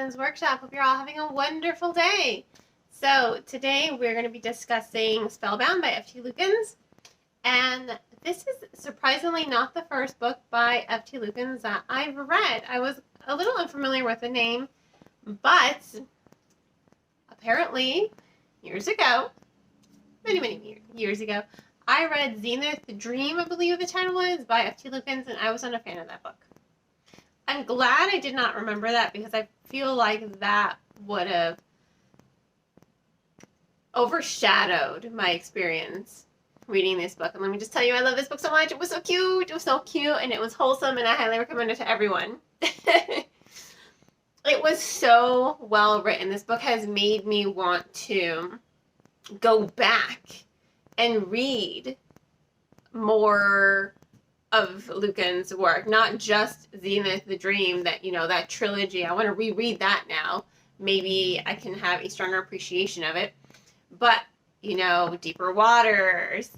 Women's Workshop. Hope you're all having a wonderful day. So today we're going to be discussing Spellbound by F.T. Lukens. And this is surprisingly not the first book by F.T. Lukens that I've read. I was a little unfamiliar with the name, but apparently years ago, many years ago, I read Zenith the Dream, I believe the title was, by F.T. Lukens, and I was not a fan of that book. I'm glad I did not remember that because I feel like that would have overshadowed my experience reading this book. And let me just tell you, I love this book so much. It was so cute. It was so cute, and it was wholesome, and I highly recommend it to everyone. It was so well written. This book has made me want to go back and read more of Lukens' work, not just Zenith the Dream, that trilogy. I want to reread that now. Maybe I can have a stronger appreciation of it. But, Deeper Waters,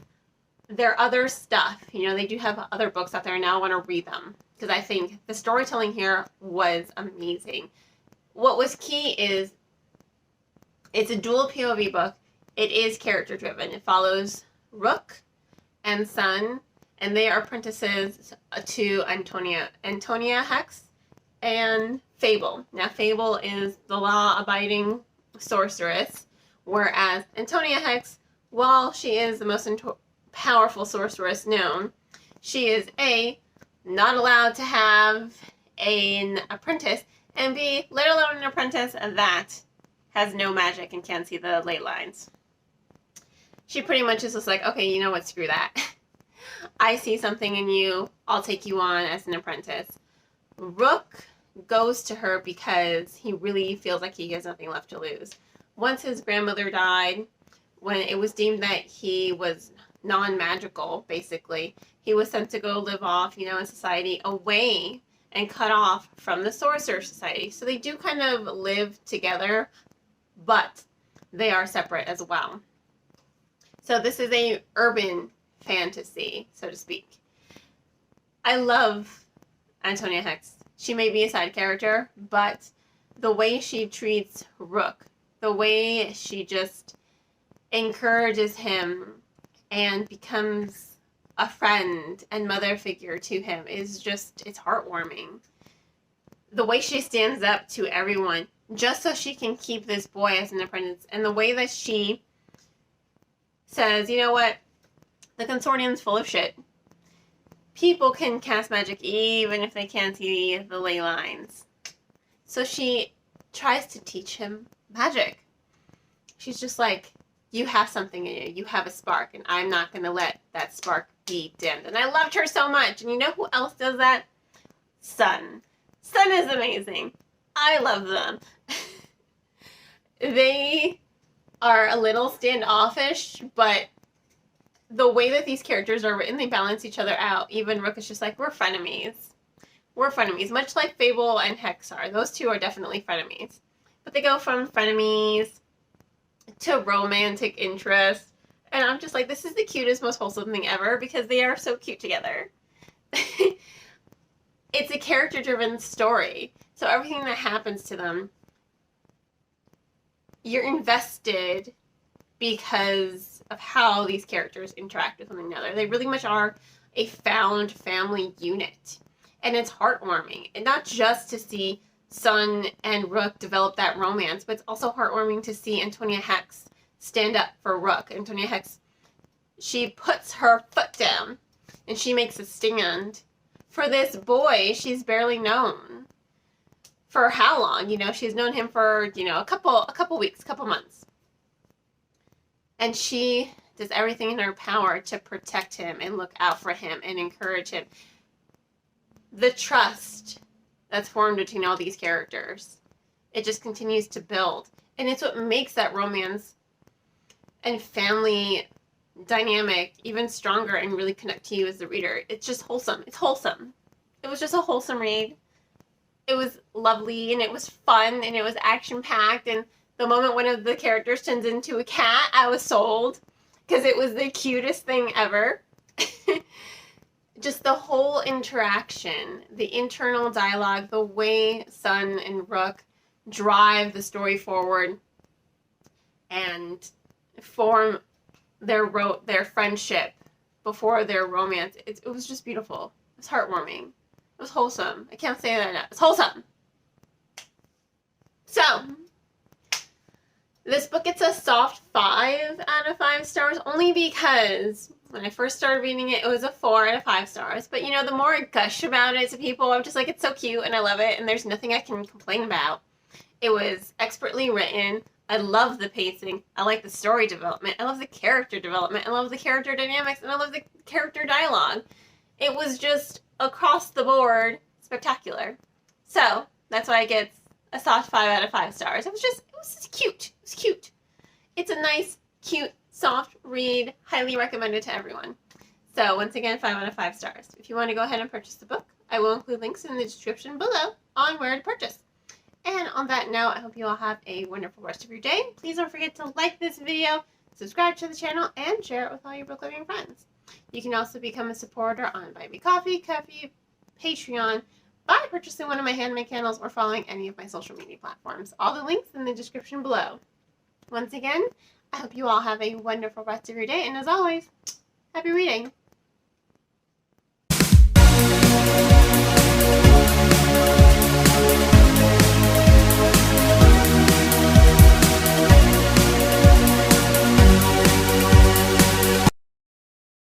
their other stuff, they do have other books out there, and now I want to read them because I think the storytelling here was amazing. What was key is it's a dual POV book. It is character driven. It follows Rook and Sun, and they are apprentices to Antonia Hex and Fable. Now, Fable is the law-abiding sorceress, whereas Antonia Hex, while she is the most powerful sorceress known, she is A, not allowed to have an apprentice, and B, let alone an apprentice that has no magic and can't see the ley lines. She pretty much is just like, okay, you know what, screw that. I see something in you, I'll take you on as an apprentice. Rook goes to her because he really feels like he has nothing left to lose. Once his grandmother died, when it was deemed that he was non-magical, basically, he was sent to go live off, in society, away and cut off from the Sorcerer Society. So they do kind of live together, but they are separate as well. So this is a urban fantasy, so to speak. I love Antonia Hex. She may be a side character, but the way she treats Rook, the way she just encourages him and becomes a friend and mother figure to him is just, it's heartwarming. The way she stands up to everyone just so she can keep this boy as an apprentice, and the way that she says, you know what, the consortium's full of shit. People can cast magic even if they can't see the ley lines. So she tries to teach him magic. She's just like, you have something in you. You have a spark, and I'm not going to let that spark be dimmed. And I loved her so much. And you know who else does that? Sun. Sun is amazing. I love them. They are a little standoffish, but the way that these characters are written, they balance each other out. Even Rook is just like, we're frenemies. We're frenemies, much like Fable and Hex are. Those two are definitely frenemies. But they go from frenemies to romantic interest. And I'm just like, this is the cutest, most wholesome thing ever because they are so cute together. It's a character-driven story. So everything that happens to them, you're invested because of how these characters interact with one another. They really much are a found family unit. And it's heartwarming. And not just to see Sun and Rook develop that romance, but it's also heartwarming to see Antonia Hex stand up for Rook. Antonia Hex, she puts her foot down and she makes a stand for this boy she's barely known. For how long? She's known him for, a couple weeks, couple months. And she does everything in her power to protect him and look out for him and encourage him. The trust that's formed between all these characters, it just continues to build. And it's what makes that romance and family dynamic even stronger and really connect to you as the reader. It's just wholesome. It's wholesome. It was just a wholesome read. It was lovely, and it was fun, and it was action-packed, and the moment one of the characters turns into a cat, I was sold because it was the cutest thing ever. Just the whole interaction, the internal dialogue, the way Sun and Rook drive the story forward and form their friendship before their romance. It was just beautiful. It was heartwarming. It was wholesome. I can't say that enough. It's wholesome. So, this book gets a soft 5 out of 5 stars only because when I first started reading it, it was a 4 out of 5 stars. But you know, the more I gush about it to people, I'm just like, it's so cute and I love it and there's nothing I can complain about. It was expertly written. I love the pacing. I like the story development. I love the character development. I love the character dynamics and I love the character dialogue. It was just across the board spectacular. So, that's why it gets a soft 5 out of 5 stars. It was just cute. It was cute. It's a nice, cute, soft read. Highly recommended to everyone. So once again, 5 out of 5 stars. If you want to go ahead and purchase the book, I will include links in the description below on where to purchase. And on that note, I hope you all have a wonderful rest of your day. Please don't forget to like this video, subscribe to the channel, and share it with all your book loving friends. You can also become a supporter on Buy Me Coffee, Ko-fi, Patreon, by purchasing one of my handmade candles or following any of my social media platforms. All the links in the description below. Once again, I hope you all have a wonderful rest of your day, and as always, happy reading!